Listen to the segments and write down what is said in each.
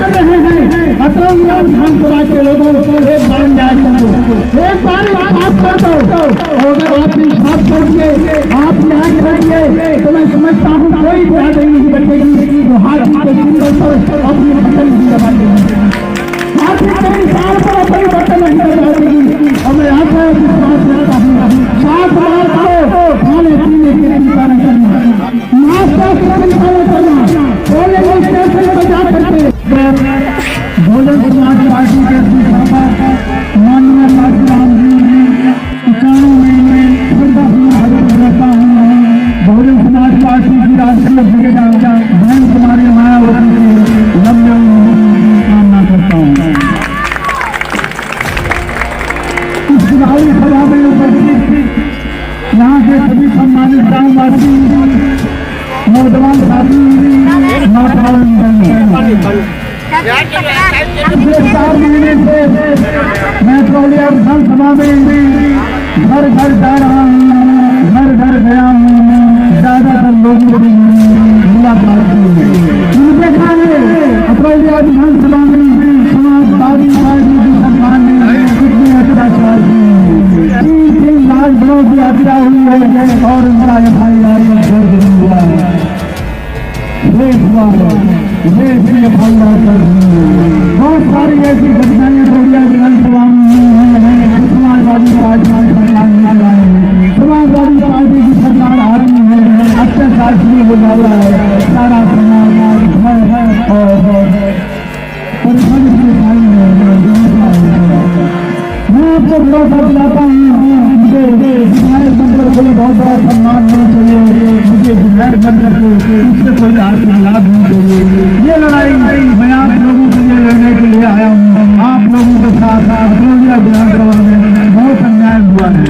कर रहे हैं अतरौलिया विधानसभा के लोगों को एक बार याद करो, एक बार बात कर दो। अगर आप इंसाफ करिए, आप न्याय करिए तो मैं समझता हूँ कोई बात नहीं बचेगी। तो हाथी के सिंबल पर अपनी बटन नहीं दबा देगी, हाथी के निशान पर अपनी बटन नहीं दबा देगी। और मैं आपको विश्वास करता हूँ 7 मार्च को खाने पीने की चिंता नहीं करना, नाश्ता की चिंता नहीं करना, कॉलेज स्टेशन पर जा करके बहुजन समाज पार्टी के माननीय काशीराम जी 91 में रहता हूँ। बहुजन समाज पार्टी की राष्ट्रीय बहन कुमारी मायावती की लंबे कामना करता हूँ। इस चुनावी सभा में उपस्थित यहाँ के सभी सम्मानित ग्रामवासी, नौजवान साथी, पिछले 4 महीने से मैं अतरौलिया विधानसभा में घर घर जा रहा हूँ, घर घर गया हूँ, ज्यादातर लोगों की मुलाकात की है। देखा है अतरौलिया विधानसभा में समाजवादी पार्टी की सरकार ने कितने अत्याचार किए, 3 लाख लोगों की हत्या हुई है और उनका FIR में दर्ज हुआ है। बहुत सारी ऐसी घटनाएं अतरौलिया विधानसभा में समाजवादी पार्टी की सरकार आ रही है, अत्याचार शुरू हो जा रहा है, सारा समाज है और परेशानी मैं आपको भरोसा दिलाता हूँ। मुझे विधायक बनकर कोई बहुत बड़ा सम्मान नहीं चाहिए, मुझे विधायक बनकर उससे कोई आर्थिक लाभ नहीं चाहिए। ये लड़ाई मैं आप लोगों के लिए लड़ने के लिए आया हूँ। आप लोगों के साथ अतरौलिया विधानसभा में बहुत अन्याय हुआ है।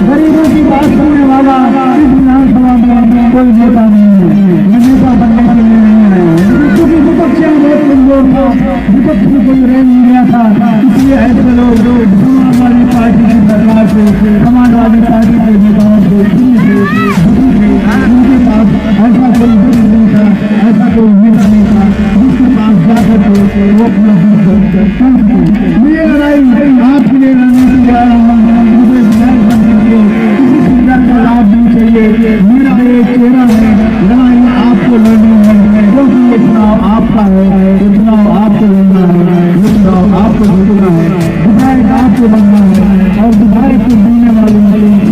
गरीबों की बात करने वाला इस विधानसभा में कोई नेता नहीं है। मैं नेता बनने के लिए नहीं आया हूँ, क्योंकि विपक्षियां बहुत कमजोर था, विपक्ष में कोई रह नहीं गया था। इसलिए ऐसे लोग समाजवादी पार्टी की सरकार से, समाजवादी पार्टी के नेताओं से उनके पास ऐसा कोई बुद्ध नहीं था, ऐसा कोई नेता नहीं था जिसके पास जाकर वो अपना ये लड़ाई आपके लिए लड़ने के लिए आया हूँ। मुझे विधायक बनने के लिए किसी सुविधा का लाभ नहीं चाहिए। मेरा एक चेहरा है, लड़ाई आपको लड़नी है, क्योंकि ये चुनाव आपका है, ये चुनाव आपको लड़ना है, ये चुनाव आपको जीतना है, विधायक आपको बनना है। और विधायक को मिलने वाली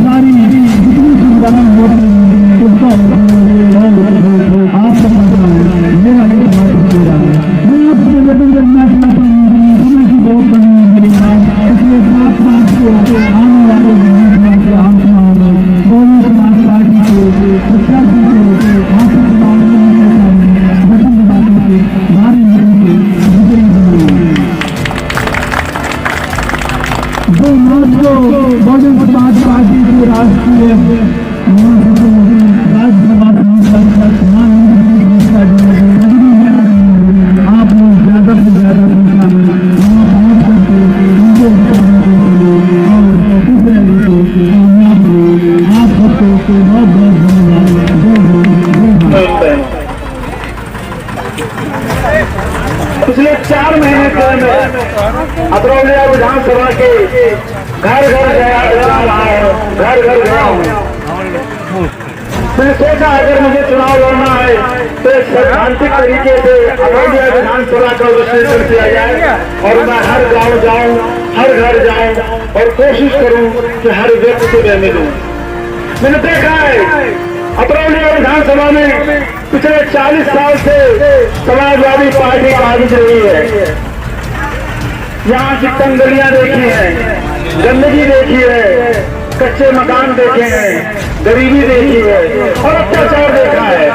सारी जितनी सुविधाएं होती हैं उसका आपको बनना है। मेरा एक बात हो रहा है, मैं आपसे निवेदन करना चाहता हूँ, समय की बहुत कमी है मेरी बात, इसलिए 7 मार्च को आने वाले आम चुनाव में बहुजन समाज पार्टी के प्रत्याशी को हासिल चुनाव गठन बनाने के भारी मिलने के विजयी बनाएंगे। 2 मार्च को बहुजन समाज पार्टी की राष्ट्रीय राज्यसभा आप लोग ज्यादा से ज्यादा संख्या में वहाँ पहुँच करके उनको और इस रैली को आप सबको बहुत धन्यवाद। पिछले 4 महीने से अतरौलिया विधानसभा के घर घर गया हूँ। मैंने सोचा अगर मुझे चुनाव लड़ना है तो सैद्धांतिक तरीके से अतरौलिया विधानसभा का विश्लेषण किया जाए और मैं हर गांव जाऊं, हर घर जाऊं और कोशिश करूं कि हर व्यक्ति से मैं मिलूं। मैंने देखा है अतरौलिया विधानसभा में पिछले 40 साल से समाजवादी पार्टी काबिज रही है। यहाँ की तंगलियां देखी है, गंदगी देखी है, कच्चे मकान देखे हैं, गरीबी देखी है और अत्याचार देखा है।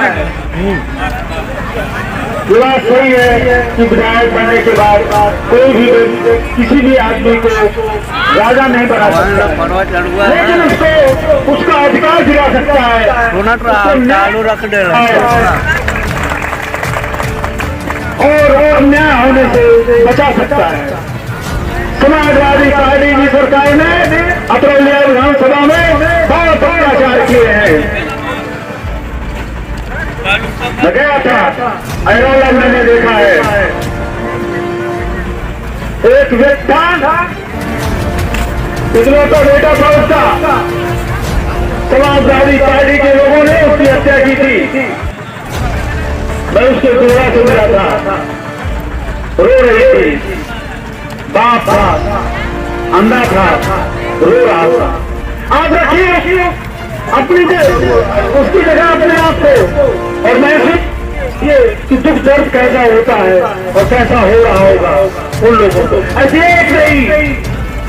ये बात सही है कि विधायक बनने के बाद कोई भी किसी भी आदमी को राजा नहीं बना सकता, लेकिन उसको उसका अधिकार दिला सकता है, और अन्याय होने से बचा सकता है। समाजवादी पार्टी की सरकार ने अतरौलिया विधानसभा में बहुत अत्याचार किए हैं। मैं गया था अयोला, मैंने देखा है एक व्यक्ति था, इकलौता बेटा था उसका, समाजवादी पार्टी के लोगों ने उसकी हत्या की थी। मैं उसके दोहरा से मिला था, रो रही थी, बाप था, अंधा था, रो रहा था। आप रखिए अपनी उसकी जगह अपने आप को, और मैं ये कि दुख दर्द कैसा होता है और कैसा हो रहा होगा उन लोगों को। ऐसे एक नहीं,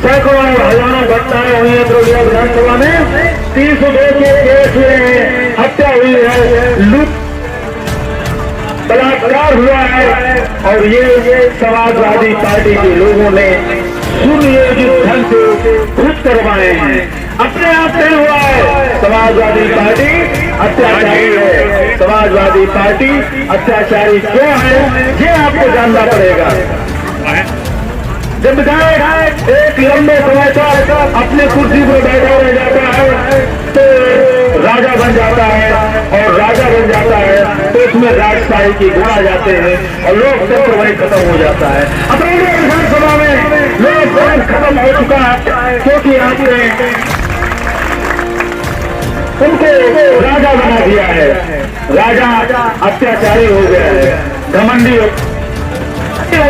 सैकड़ों हजारों घटनाएं हुई है पुरुलिया विधानसभा में। 302 के केस हुए हैं, हत्या हुई है, लूट बलात्कार हुआ है, और ये समाजवादी पार्टी के लोगों ने सुनियोजित ढंग से खुद करवाए हैं। अपने आप नहीं हुआ है। समाजवादी पार्टी अत्याचारी है, समाजवादी पार्टी अत्याचारी क्यों है ये आपको जानना पड़ेगा। जब विधायक एक लंबे समय तक अपने कुर्सी पर बैठा रह जाता है तो राजा बन जाता है, और राजा बन जाता है तो उसमें राजशाही की गुण आ जाते हैं और लोकतंत्र वही खत्म हो जाता है। अपने विधानसभा में लोकतंत्र खत्म हो चुका है, क्योंकि आपने उनको राजा बना दिया है। राजा अत्याचारी हो गया है, घमंडी हो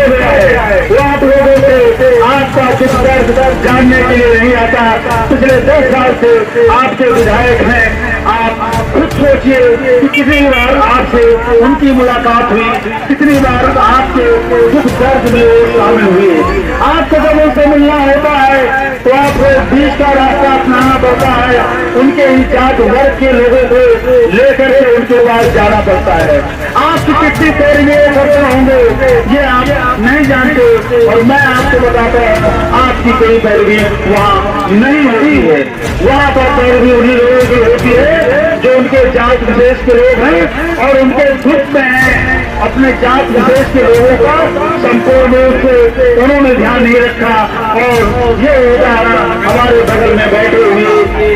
गया है। वो आप लोगों से आपका दुख दर्द जानने के लिए नहीं आता। पिछले 10 साल से आपके विधायक हैं, आप खुद सोचिए कि कितनी बार आपसे उनकी मुलाकात हुई, कितनी बार आपके दुख दर्द में वो शामिल हुए। आपको जब उनसे मिलना होता है तो आपको बीच का रास्ता अपनाना पड़ता है, उनके इंचार्ज वर्ग के लोगों को लेकर के उनके पास जाना पड़ता है। आपकी कितनी पैरवी करते होंगे ये आप नहीं जानते, और मैं आपको बताता हूँ आपकी कोई पैरवी वहाँ नहीं होती है। वहाँ पर पैरवी उन्हीं लोगों की होती है जो उनके जात विशेष के लोग हैं और उनके ग्रुप में हैं। अपने जात विशेष के लोगों का संपूर्ण रूप से उन्होंने ध्यान नहीं रखा, और ये उदाहरण हमारे बगल में बैठे हुए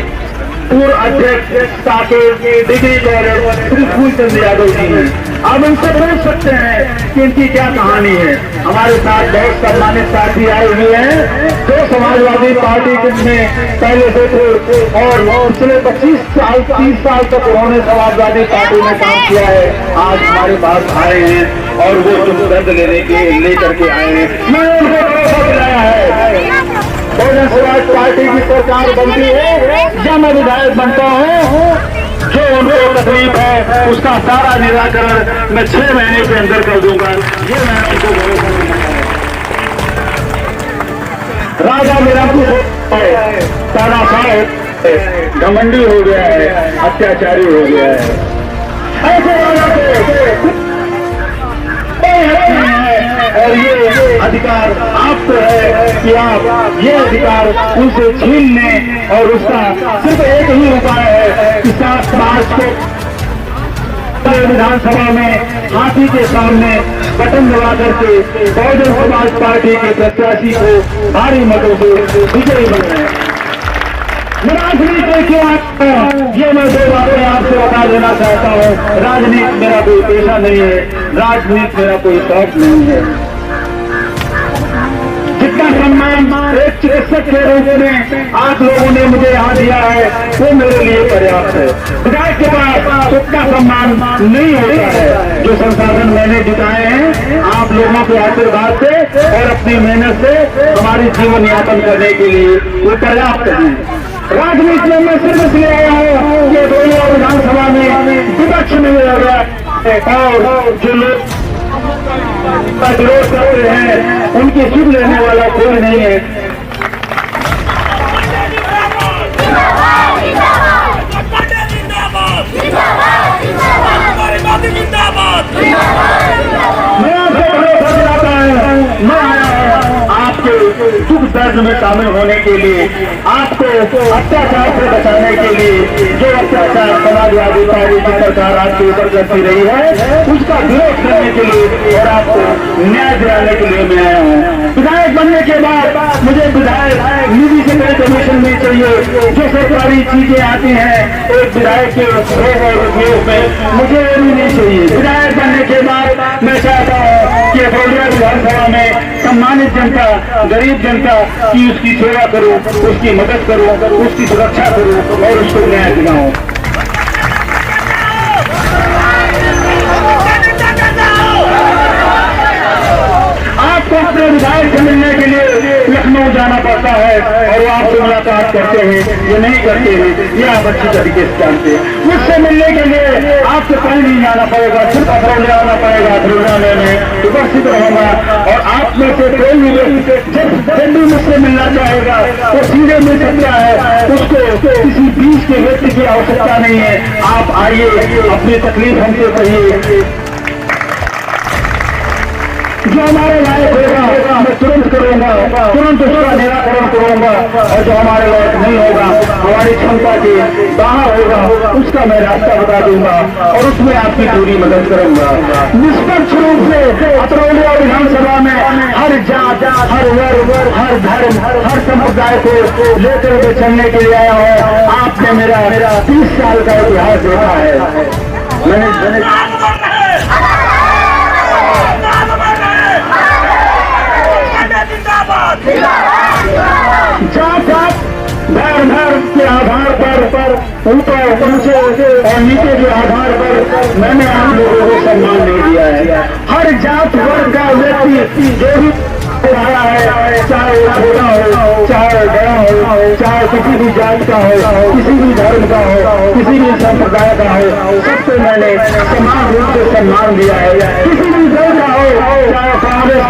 पूर्व अध्यक्ष साकेत डिग्री कॉलेज श्री फूलचंद यादव जी हैं। आप उनसे पूछ सकते हैं कि इनकी क्या कहानी है। हमारे साथ बहुत सम्मानित साथी आए हुए हैं जो समाजवादी पार्टी में पहले से थे और पिछले 25 साल 30 साल तक उन्होंने समाजवादी पार्टी में काम किया है। आज हमारे पास आए हैं और वो दुख दर्द लेकर के आए हैं। मैं उनको भरोसा दिलाया है बहुजन समाज पार्टी की सरकार बनती है या मैं विधायक बनता हूँ, जो उनको तकलीफ है उसका सारा निराकरण मैं 6 महीने के अंदर कर दूंगा। ये मैं उनको भरोसा दिलाया है। राजा मेरा कुछ है, तानाशाह घमंडी हो गया है, अत्याचारी हो गया है। ऐसे राजा को और ये अधिकार आपको है कि आप ये अधिकार उनसे छीन लें, और उसका सिर्फ एक ही उपाय है कि समाज को विधानसभा में हाथी के सामने बटन दबा करके बहुजन समाज पार्टी के प्रत्याशी को भारी मतों से विजयी बनाएं। राजनीति क्यों आता है ये मैं 2 बातें आपसे बता देना चाहता हूँ। राजनीति मेरा कोई पेशा नहीं है, राजनीति मेरा कोई शौक नहीं है। जितना सम्मान एक चिकित्सक के रूप में आप लोगों ने मुझे यहाँ दिया है वो मेरे लिए पर्याप्त है। विधायक के पास उतना सम्मान नहीं होता है। जो संसाधन मैंने जुटाए हैं आप लोगों के आशीर्वाद से और अपनी मेहनत से हमारी जीवन यापन करने के लिए वो पर्याप्त है। राजनीति में मैं सिर्फ इसलिए आया हूँ कि दोनों विधानसभा में विपक्ष में लगा और जो लोग का विरोध करते हैं उनकी सुध लेने वाला कोई नहीं है। मैं आपको भरोसा दिलाता हूँ, मैं आया आपके सुख दर्द में शामिल होने के लिए, आपको अत्याचार से बचाने के लिए, जो अत्याचार समाजवादी पार्टी की सरकार आपके ऊपर करती रही है उसका विरोध करने के लिए और आपको न्याय दिलाने के लिए मैं आया हूँ। विधायक बनने के बाद मुझे विधायक निधि से कोई कमीशन नहीं चाहिए। जो सरकारी चीजें आती हैं एक विधायक के उपयोग में, मुझे वो भी नहीं चाहिए। विधायक बनने के बाद मैं चाहता हूँ कि बड़ौदा विधानसभा में सम्मानित जनता, गरीब जनता की उसकी सेवा करूं, उसकी मदद करूं, उसकी सुरक्षा करूं और उसको न्याय दिलाऊं। आपको अपने विधायक से मिलने के लिए लखनऊ जाना पड़ता है और वो आपसे मुलाकात करते हैं, ये नहीं करते हैं, ये आप अच्छी तरीके से जानते हैं। मुझसे मिलने के लिए आपको कहीं नहीं जाना पड़ेगा, सिर्फ अखरौली आना पड़ेगा। अखरौली में उपस्थित रहूंगा और आप में से कोई भी जब भी मुझसे मिलना चाहेगा तो सीधे मिल सकता है, उसको किसी बीच के व्यक्ति की आवश्यकता नहीं है। आप आइए, अपनी तकलीफ हमसे कहिए, जो हमारे लायक होगा मैं तुरंत करूंगा, तुरंत उसका निराकरण करूंगा और जो हमारे लायक नहीं होगा, हमारी क्षमता के बाहर होगा, उसका मैं रास्ता बता दूंगा और उसमें आपकी पूरी मदद करूंगा। निष्पक्ष रूप से अतरौली विधानसभा में हर जात, हर वर्ग, हर धर्म, हर समुदाय को लेकर के चलने के लिए आया हूँ। आपने मेरा 30 साल का इतिहास देखा है। मैंने जात धर्म के आधार पर, ऊपर नीचे और नीचे के आधार पर मैंने आप लोगों को सम्मान नहीं दिया है। हर जात वर्ग का व्यक्ति जो भी आया है, चाहे वो छोटा हो, चाहे बड़ा हो, चाहे किसी भी जात का हो, किसी भी धर्म का हो, किसी भी संप्रदाय का हो, सबको मैंने समान रूप से सम्मान दिया है। किसी भी दल का हो, चाहे कांग्रेस